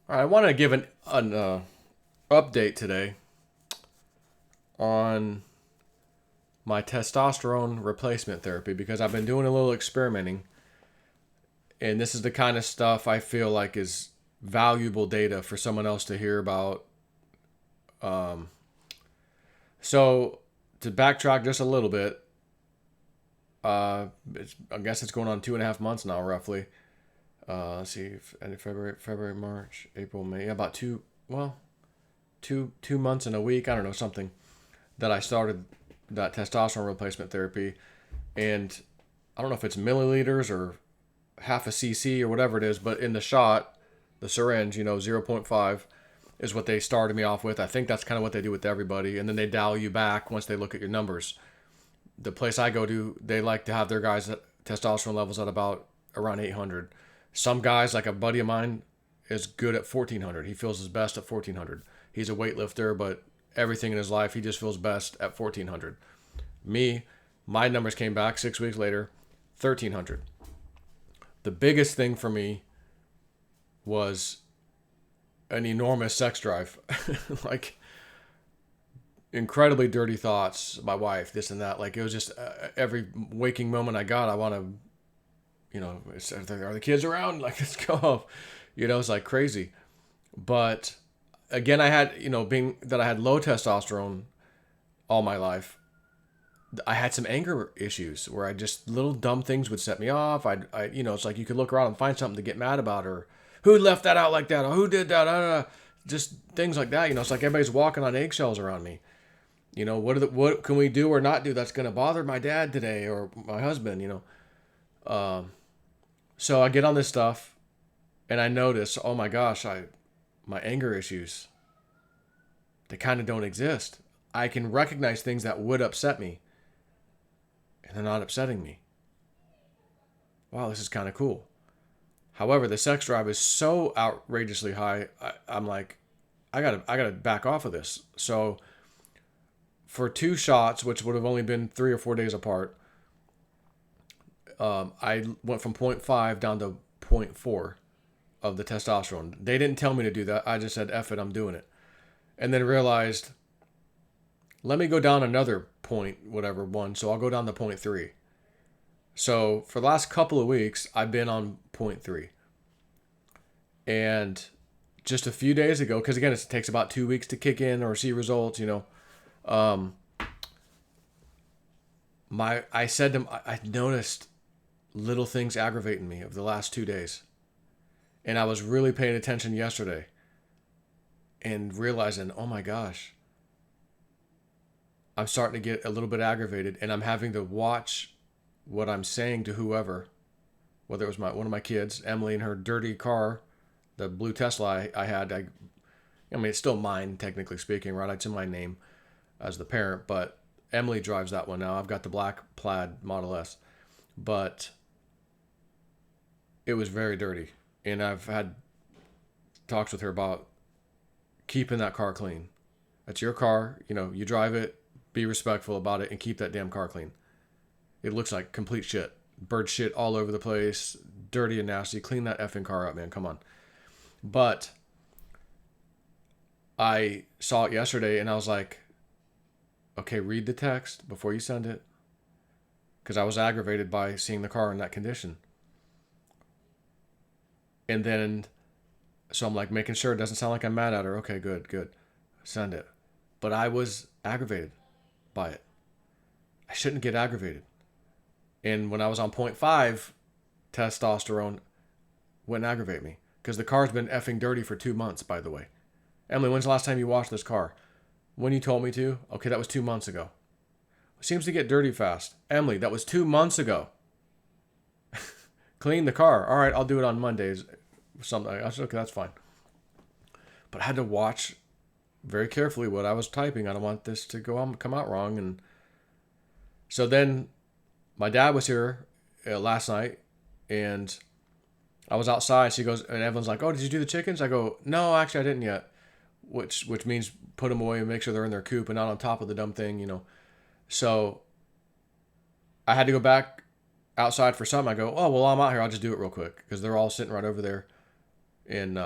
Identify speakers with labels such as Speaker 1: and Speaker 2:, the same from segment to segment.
Speaker 1: All right, I want to give an update today on my testosterone replacement therapy because I've been doing a little experimenting, and this is the kind of stuff I feel like is valuable data for someone else to hear about. Um, so to backtrack just a little bit, I guess it's going on 2.5 months now, roughly. Let's see, end of February, March, April, May. Yeah, about two months and a week. I don't know, something that I started that testosterone replacement therapy, and I don't know if it's milliliters or half a cc or whatever it is, but in the shot, the syringe, 0.5 is what they started me off with. I think that's kind of what they do with everybody, and then they dial you back once they look at your numbers. The place I go to, they like to have their guys' testosterone levels at about around 800. Some guys, like a buddy of mine, is good at 1400. He feels his best at 1400. He's a weightlifter, but everything in his life, he just feels best at 1400. Me, my numbers came back 6 weeks later, 1300. The biggest thing for me was an enormous sex drive. Like, incredibly dirty thoughts, my wife, this and that. Like, it was just every waking moment I got, I want to, are the kids around? Like, let's go. It's like crazy. But again, I had, being that I had low testosterone all my life, I had some anger issues where I just little dumb things would set me off. It's like you could look around and find something to get mad about, or who left that out like that, or who did that, just things like that. It's like everybody's walking on eggshells around me. What can we do or not do that's gonna bother my dad today or my husband? Um, so I get on this stuff and I notice, oh my gosh, my anger issues, they kind of don't exist. I can recognize things that would upset me, and they're not upsetting me. Wow, this is kind of cool. However, the sex drive is so outrageously high. I'm like, I gotta back off of this. So for two shots, which would have only been 3 or 4 days apart, I went from point 0.5 down to point 0.4 of the testosterone. They didn't tell me to do that. I just said, F it, I'm doing it. And then realized, let me go down another point, whatever, one. So I'll go down to point 0.3. So for the last couple of weeks, I've been on point 0.3. And just a few days ago, because again, it takes about 2 weeks to kick in or see results, um, I said to him, I noticed little things aggravating me of the last 2 days. And I was really paying attention yesterday and realizing, oh my gosh, I'm starting to get a little bit aggravated, and I'm having to watch what I'm saying to whoever, whether it was one of my kids, Emily, in her dirty car, the blue Tesla I had. I mean, it's still mine, technically speaking, right? It's in my name as the parent, but Emily drives that one now. I've got the black plaid Model S, but it was very dirty. And I've had talks with her about keeping that car clean. That's your car. You drive it, be respectful about it, and keep that damn car clean. It looks like complete shit. Bird shit all over the place, dirty and nasty. Clean that effing car up, man. Come on. But I saw it yesterday and I was like, okay, read the text before you send it. Because I was aggravated by seeing the car in that condition. And then, so I'm like making sure it doesn't sound like I'm mad at her. Okay, good. Send it. But I was aggravated by it. I shouldn't get aggravated. And when I was on point 0.5, testosterone wouldn't aggravate me. Because the car's been effing dirty for 2 months, by the way. Emily, when's the last time you washed this car? When you told me to? Okay, that was 2 months ago. It seems to get dirty fast. Emily, that was 2 months ago. Clean the car. All right, I'll do it on Mondays. Something. I said, okay, that's fine. But I had to watch very carefully what I was typing. I don't want this to come out wrong. And so then my dad was here last night, and I was outside. She goes, and everyone's like, "Oh, did you do the chickens?" I go, "No, actually, I didn't yet." Which means put them away and make sure they're in their coop and not on top of the dumb thing. So I had to go back outside for something. I go, "Oh, well, I'm out here. I'll just do it real quick," because they're all sitting right over there. And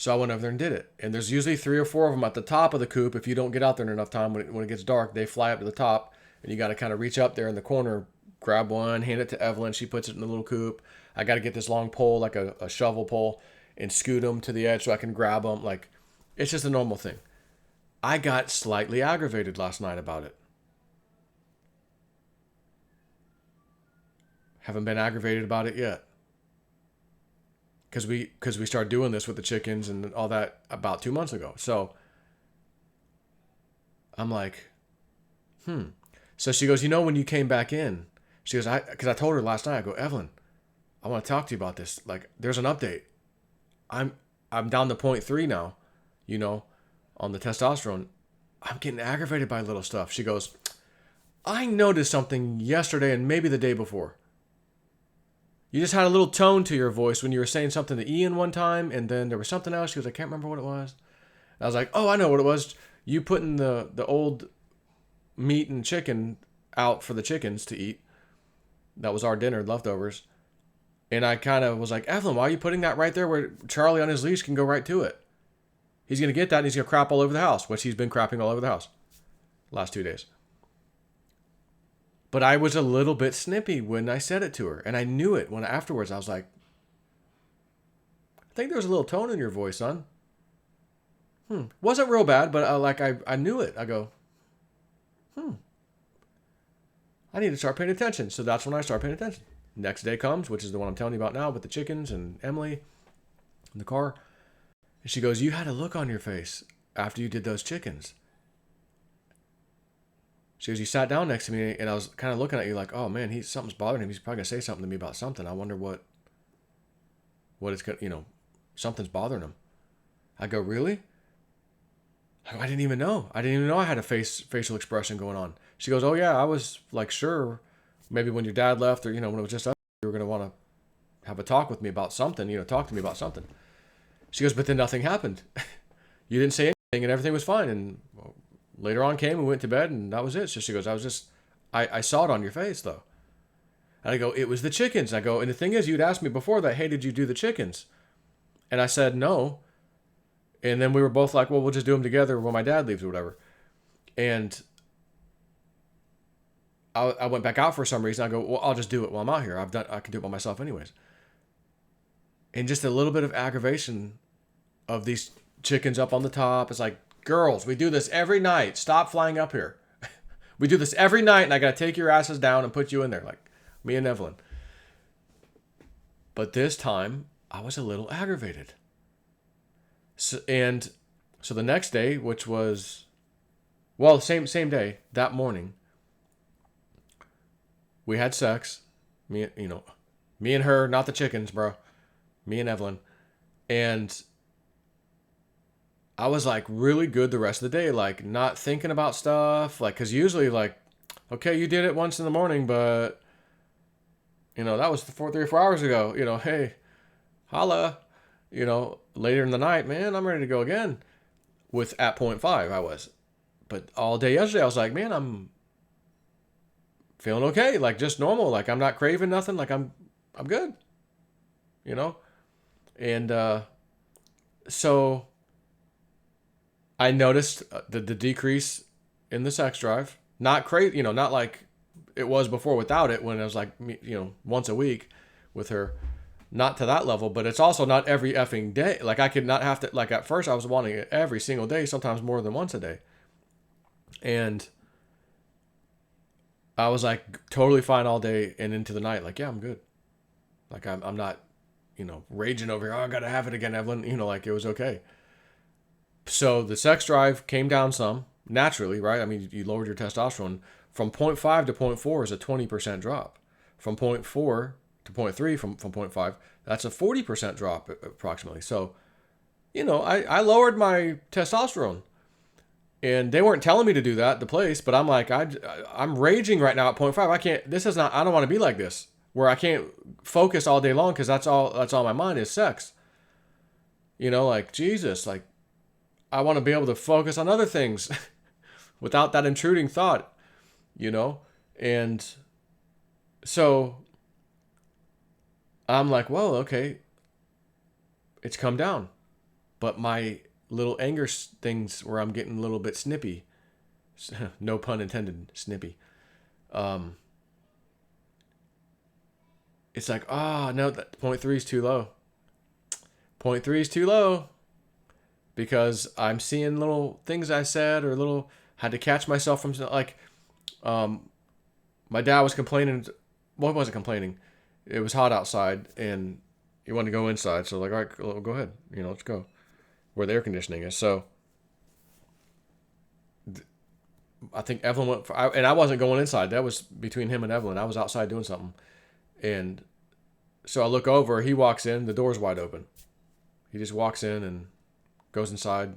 Speaker 1: So I went over there and did it. And there's usually 3 or 4 of them at the top of the coop. If you don't get out there in enough time, when it gets dark, they fly up to the top. And you got to kind of reach up there in the corner, grab one, hand it to Evelyn. She puts it in the little coop. I got to get this long pole, like a shovel pole, and scoot them to the edge so I can grab them. Like, it's just a normal thing. I got slightly aggravated last night about it. Haven't been aggravated about it yet. Because we started doing this with the chickens and all that about 2 months ago. So I'm like, So she goes, when you came back in, she goes, because I told her last night, I go, Evelyn, I want to talk to you about this. Like, there's an update. I'm down to 0.3 now, on the testosterone. I'm getting aggravated by little stuff. She goes, I noticed something yesterday and maybe the day before. You just had a little tone to your voice when you were saying something to Ian one time, and then there was something else. She goes, I can't remember what it was. And I was like, oh, I know what it was. You putting the old meat and chicken out for the chickens to eat. That was our dinner, leftovers. And I kind of was like, Evelyn, why are you putting that right there where Charlie on his leash can go right to it? He's going to get that and he's going to crap all over the house, which he's been crapping all over the house last 2 days. But I was a little bit snippy when I said it to her. And I knew it when afterwards I was like, I think there was a little tone in your voice, son. Wasn't real bad, but I knew it. I go, I need to start paying attention. So that's when I start paying attention. Next day comes, which is the one I'm telling you about now with the chickens and Emily in the car. And she goes, you had a look on your face after you did those chickens. She goes, you sat down next to me and I was kind of looking at you like, oh man, something's bothering him. He's probably going to say something to me about something. I wonder what it's going to, something's bothering him. I go, really? I didn't even know. I didn't even know I had a facial expression going on. She goes, oh yeah, I was like, sure. Maybe when your dad left or, when it was just us, you were going to want to have a talk with me about something, talk to me about something. She goes, but then nothing happened. You didn't say anything and everything was fine. And later on came, we went to bed and that was it. So she goes, I saw it on your face though. And I go, it was the chickens. I go, and the thing is, you'd asked me before that, hey, did you do the chickens? And I said, no. And then we were both like, well, we'll just do them together when my dad leaves or whatever. And I went back out for some reason. I go, well, I'll just do it while I'm out here. I can do it by myself anyways. And just a little bit of aggravation of these chickens up on the top. It's like, girls, we do this every night. Stop flying up here. We do this every night, and I got to take your asses down and put you in there, like me and Evelyn. But this time, I was a little aggravated. So the next day, which was, well, same day, that morning, we had sex. Me and her, not the chickens, bro. Me and Evelyn. And I was like really good the rest of the day, like not thinking about stuff, like, cause usually like, okay, you did it once in the morning, but that was 3 or 4 hours ago, hey, holla, later in the night, man, I'm ready to go again at 0.5 I was, but all day yesterday I was like, man, I'm feeling okay, like just normal, like I'm not craving nothing, like I'm good, and so I noticed the decrease in the sex drive. Not crazy, not like it was before without it when it was like, once a week with her. Not to that level, but it's also not every effing day. Like I could not have to, like at first I was wanting it every single day, sometimes more than once a day. And I was like totally fine all day and into the night. Like, yeah, I'm good. Like I'm not, raging over here. Oh, I got to have it again, Evelyn. Like it was okay. So the sex drive came down some naturally, right? I mean, you lowered your testosterone from 0.5 to 0.4 is a 20% drop. From 0.4 to 0.3 from 0.5, that's a 40% drop approximately. So, I lowered my testosterone and they weren't telling me to do that, the place, but I'm like, I'm raging right now at 0.5. I don't want to be like this where I can't focus all day long. Cause that's all my mind is sex, like Jesus, like, I want to be able to focus on other things without that intruding thought, And so I'm like, well, okay, it's come down. but my little anger things where I'm getting a little bit snippy, no pun intended, snippy. It's like, no, that 0.3 is too low. 0.3 is too low because I'm seeing little things I said or had to catch myself from like, my dad was complaining. Well, he wasn't complaining. It was hot outside and he wanted to go inside. So like, all right, well, go ahead. Let's go where the air conditioning is. So I think Evelyn went and I wasn't going inside. That was between him and Evelyn. I was outside doing something. And so I look over, he walks in, the door's wide open. He just walks in and goes inside.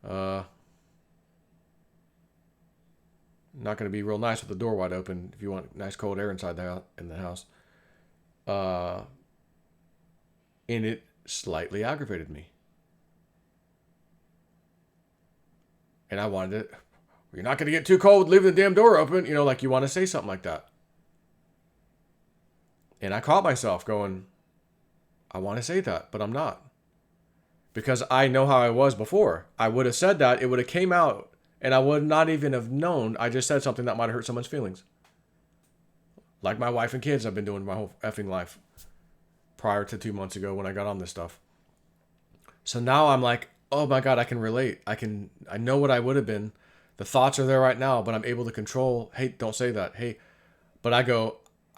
Speaker 1: Not going to be real nice with the door wide open if you want nice cold air inside in the house. And it slightly aggravated me. And I wanted it. You're not going to get too cold leaving the damn door open. Like you want to say something like that. And I caught myself going, I want to say that, but I'm not. Because I know how I was before. I would have said that, it would have came out, and I would not even have known I just said something that might have hurt someone's feelings. Like my wife and kids I've been doing my whole effing life prior to 2 months ago when I got on this stuff. So now I'm like, oh my God, I can relate. I know what I would have been. The thoughts are there right now, but I'm able to control, hey, don't say that. Hey, but I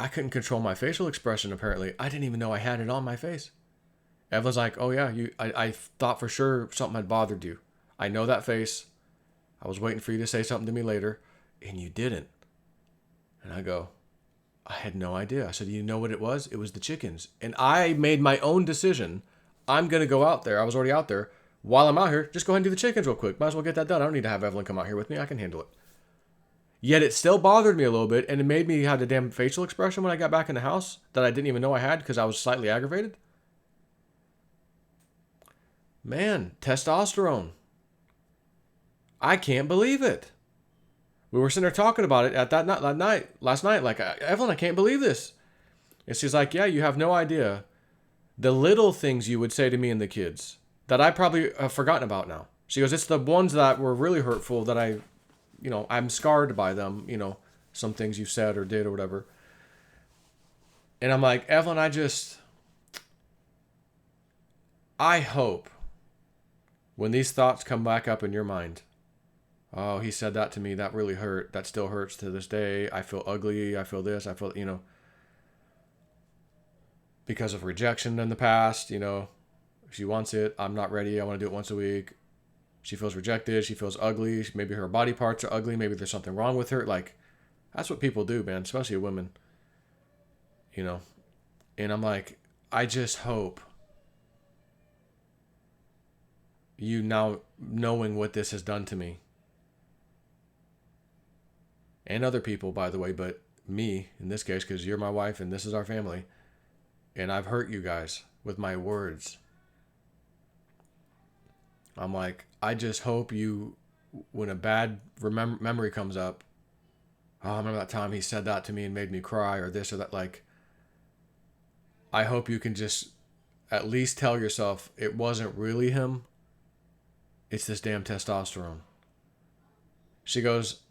Speaker 1: couldn't control my facial expression, apparently. I didn't even know I had it on my face. Evelyn's like, oh yeah, I thought for sure something had bothered you. I know that face. I was waiting for you to say something to me later, and you didn't. And I go, I had no idea. I said, you know what it was? It was the chickens. And I made my own decision. I'm going to go out there. I was already out there. While I'm out here, just go ahead and do the chickens real quick. Might as well get that done. I don't need to have Evelyn come out here with me. I can handle it. Yet it still bothered me a little bit, and it made me have the damn facial expression when I got back in the house that I didn't even know I had because I was slightly aggravated. Man, testosterone. I can't believe it. We were sitting there talking about it at last night. Like, Evelyn, I can't believe this. And she's like, yeah, you have no idea the little things you would say to me and the kids that I probably have forgotten about now. She goes, it's the ones that were really hurtful that I'm scarred by them, some things you said or did or whatever. And I'm like, Evelyn, I hope when these thoughts come back up in your mind, oh, he said that to me, that really hurt, that still hurts to this day, I feel ugly, I feel this, I feel, because of rejection in the past, she wants it, I'm not ready, I want to do it once a week. She feels rejected. She feels ugly. Maybe her body parts are ugly. Maybe there's something wrong with her. Like, that's what people do, man, especially women. And I'm like, I just hope you now knowing what this has done to me. And other people, by the way, but me in this case, because you're my wife and this is our family. And I've hurt you guys with my words. I'm like, I just hope you, when a bad memory comes up, oh, I remember that time he said that to me and made me cry or this or that. Like, I hope you can just at least tell yourself it wasn't really him. It's this damn testosterone. She goes,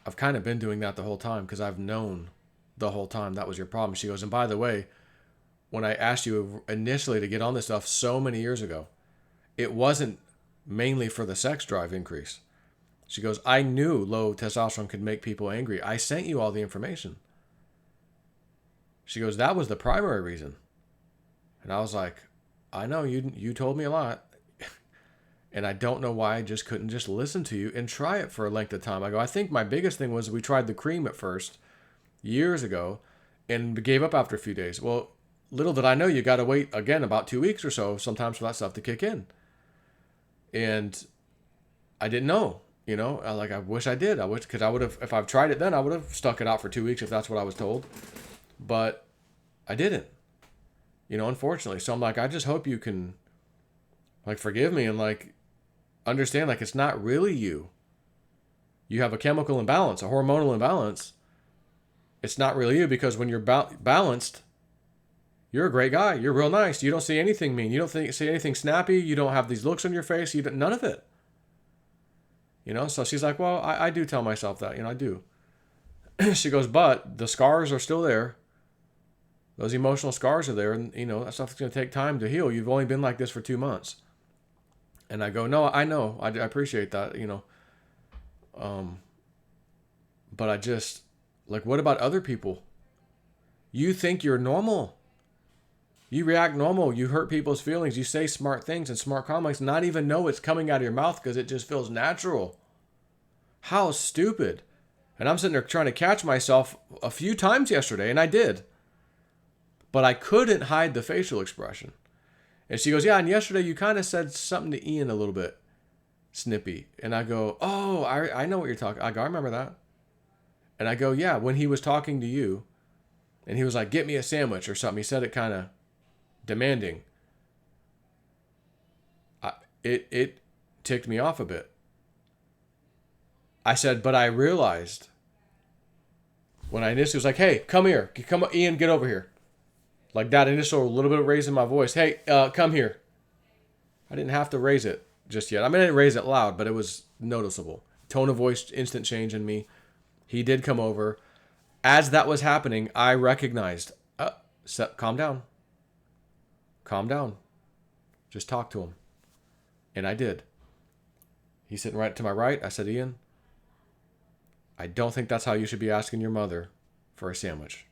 Speaker 1: I've kind of been doing that the whole time because I've known the whole time that was your problem. She goes, and by the way, when I asked you initially to get on this stuff so many years ago, it wasn't mainly for the sex drive increase. She goes, I knew low testosterone could make people angry. I sent you all the information. She goes, that was the primary reason. And I was like, I know, you told me a lot. And I don't know why I just couldn't just listen to you and try it for a length of time. I go, I think my biggest thing was we tried the cream at first, years ago, and gave up after a few days. Well, little did I know you got to wait, again, about 2 weeks or so sometimes for that stuff to kick in. And I didn't know, I wish I did. Because I would have, if I've tried it then, I would have stuck it out for 2 weeks if that's what I was told. But I didn't, unfortunately. So I'm like, I just hope you can, forgive me and, understand, it's not really you. You have a chemical imbalance, a hormonal imbalance. It's not really you because when you're balanced, You're a great guy. You're real nice. You don't see anything mean. You don't see anything snappy. You don't have these looks on your face. None of it. So she's like, well, I do tell myself that. I do. She goes, but the scars are still there. Those emotional scars are there. And, that stuff's going to take time to heal. You've only been like this for 2 months. And I go, no, I know. I appreciate that, But I just, like, what about other people? You think you're normal. You react normal. You hurt people's feelings. You say smart things and smart comments, not even know it's coming out of your mouth because it just feels natural. How stupid. And I'm sitting there trying to catch myself a few times yesterday, and I did. But I couldn't hide the facial expression. And she goes, yeah, and yesterday you kind of said something to Ian a little bit snippy. And I go, oh, I know what you're talking. I go, I remember that. And I go, yeah, when he was talking to you, and he was like, get me a sandwich or something. He said it kind of demanding. It ticked me off a bit. I said, but I realized when I initially was like, hey, come here. Come, Ian, get over here. Like that initial little bit of raising my voice. Hey, come here. I didn't have to raise it just yet. I mean, I didn't raise it loud, but it was noticeable. Tone of voice, instant change in me. He did come over. As that was happening, I recognized, calm down. Calm down. Just talk to him. And I did. He's sitting right to my right. I said, Ian, I don't think that's how you should be asking your mother for a sandwich.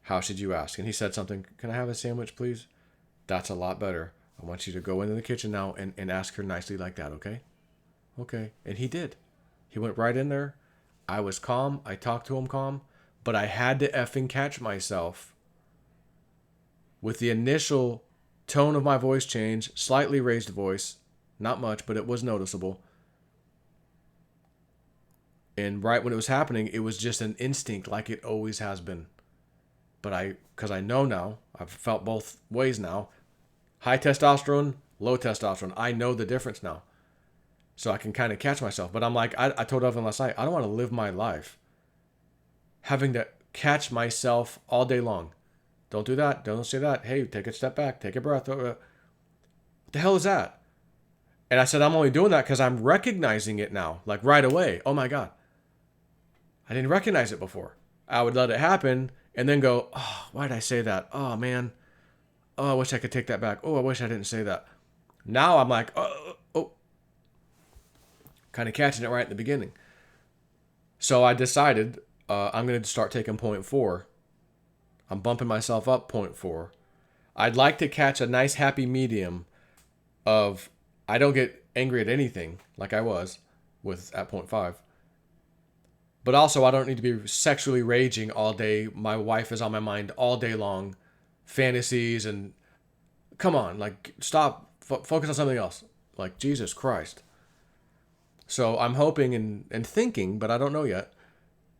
Speaker 1: How should you ask? And he said something, can I have a sandwich, please? That's a lot better. I want you to go into the kitchen now and ask her nicely like that, okay? Okay. And he did. He went right in there. I was calm. I talked to him calm. But I had to effing catch myself with the initial tone of my voice change, slightly raised voice. Not much, but it was noticeable. And right when it was happening, it was just an instinct like it always has been. But because I know now, I've felt both ways now. High testosterone, low testosterone. I know the difference now. So I can kind of catch myself. But I'm like, I told Evan last night, I don't want to live my life having to catch myself all day long. Don't do that. Don't say that. Hey, take a step back. Take a breath. What the hell is that? And I said, I'm only doing that because I'm recognizing it now. Like right away. Oh my God. I didn't recognize it before. I would let it happen and then go, oh, why did I say that? Oh, man. Oh, I wish I could take that back. Oh, I wish I didn't say that. Now I'm like, oh. Kind of catching it right at the beginning. So I decided I'm going to start taking 0.4. I'm bumping myself up 0.4. I'd like to catch a nice happy medium of I don't get angry at anything like I was at 0.5. But also I don't need to be sexually raging all day. My wife is on my mind all day long. Fantasies and come on, like stop, focus on something else. Like Jesus Christ. So I'm hoping and thinking, but I don't know yet,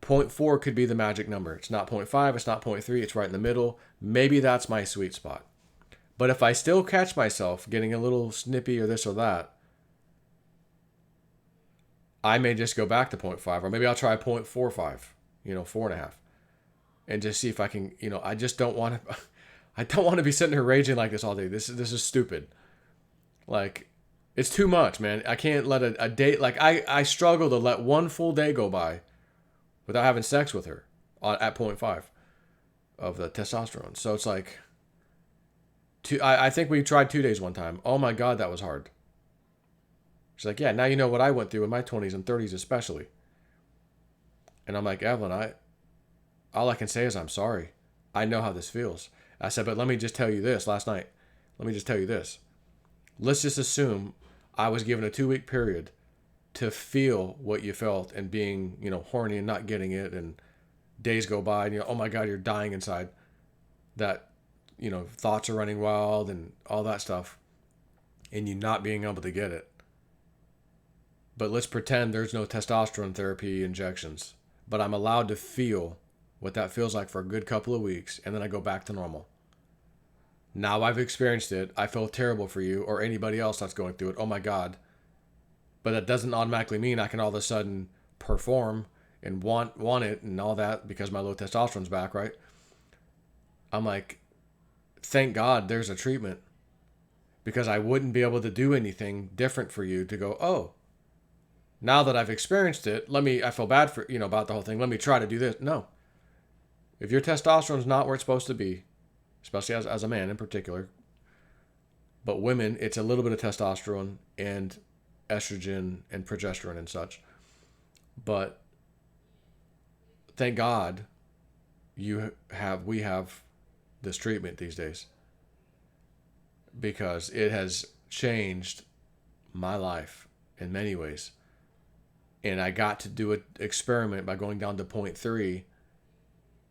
Speaker 1: 0.4 could be the magic number. It's not 0.5, it's not 0.3, it's right in the middle. Maybe that's my sweet spot. But if I still catch myself getting a little snippy or this or that, I may just go back to 0.5, or maybe I'll try 0.45, 4.5, and just see if I can, I just don't want to, I don't want to be sitting here raging like this all day. This is stupid. Like, it's too much, man. I can't let a day, like I struggle to let one full day go by without having sex with her at 0.5 of the testosterone. So it's like, I think we tried 2 days one time. Oh my God, that was hard. She's like, yeah, now you know what I went through in my 20s and 30s especially. And I'm like, Evelyn, all I can say is I'm sorry. I know how this feels. I said, but let me just tell you this last night. Let me just tell you this. Let's just assume I was given a 2-week period to feel what you felt and being, horny and not getting it, and days go by and oh my God, you're dying inside. That, thoughts are running wild and all that stuff, and you not being able to get it. But let's pretend there's no testosterone therapy injections, but I'm allowed to feel what that feels like for a good couple of weeks, and then I go back to normal. Now I've experienced it. I feel terrible for you or anybody else that's going through it. Oh my God. But that doesn't automatically mean I can all of a sudden perform and want it and all that because my low testosterone's back, right? I'm like, thank God there's a treatment, because I wouldn't be able to do anything different for you to go, oh, now that I've experienced it, I feel bad for, about the whole thing. Let me try to do this. No. If your testosterone's not where it's supposed to be, especially as a man in particular, but women, it's a little bit of testosterone and estrogen and progesterone and such. But thank God we have this treatment these days, because it has changed my life in many ways. And I got to do an experiment by going down to 0.3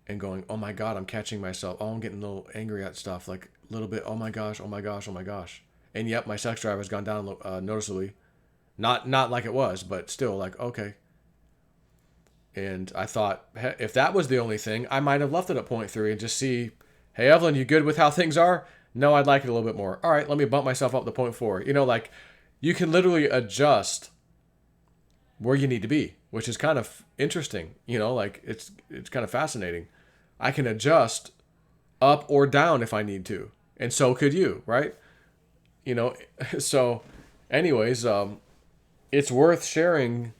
Speaker 1: and going, oh my God, I'm catching myself. Oh, I'm getting a little angry at stuff, like a little bit. Oh my gosh, oh my gosh, oh my gosh. And yep, my sex drive has gone down noticeably. Not like it was, but still, like, okay. And I thought, if that was the only thing, I might have left it at 0.3 and just see, hey, Evelyn, you good with how things are? No, I'd like it a little bit more. All right, let me bump myself up to 0.4. Like, you can literally adjust where you need to be, which is kind of interesting. Like, it's kind of fascinating. I can adjust up or down if I need to. And so could you, right? So anyways, it's worth sharing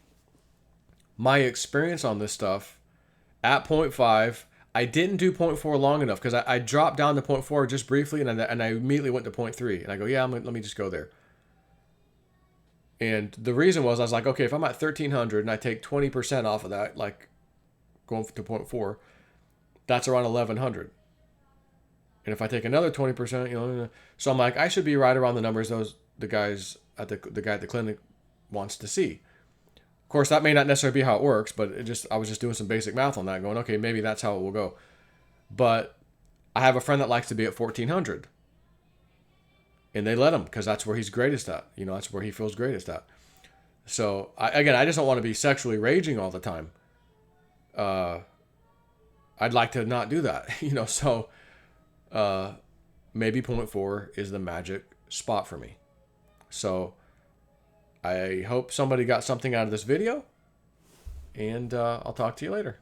Speaker 1: my experience on this stuff at 0.5. I didn't do 0.4 long enough, because I dropped down to 0.4 just briefly, and I immediately went to 0.3. And I go, yeah, let me just go there. And the reason was, I was like, okay, if I'm at 1300 and I take 20% off of that, like going to 0.4, that's around 1100. And if I take another 20%, so I'm like, I should be right around the numbers the guy at the clinic wants to see. Of course, that may not necessarily be how it works, but I was just doing some basic math on that, going, okay, maybe that's how it will go. But I have a friend that likes to be at 1400, and they let him, because that's where he's greatest at. That's where he feels greatest at. So I just don't want to be sexually raging all the time. I'd like to not do that, So maybe 0.4 is the magic spot for me. So I hope somebody got something out of this video, and I'll talk to you later.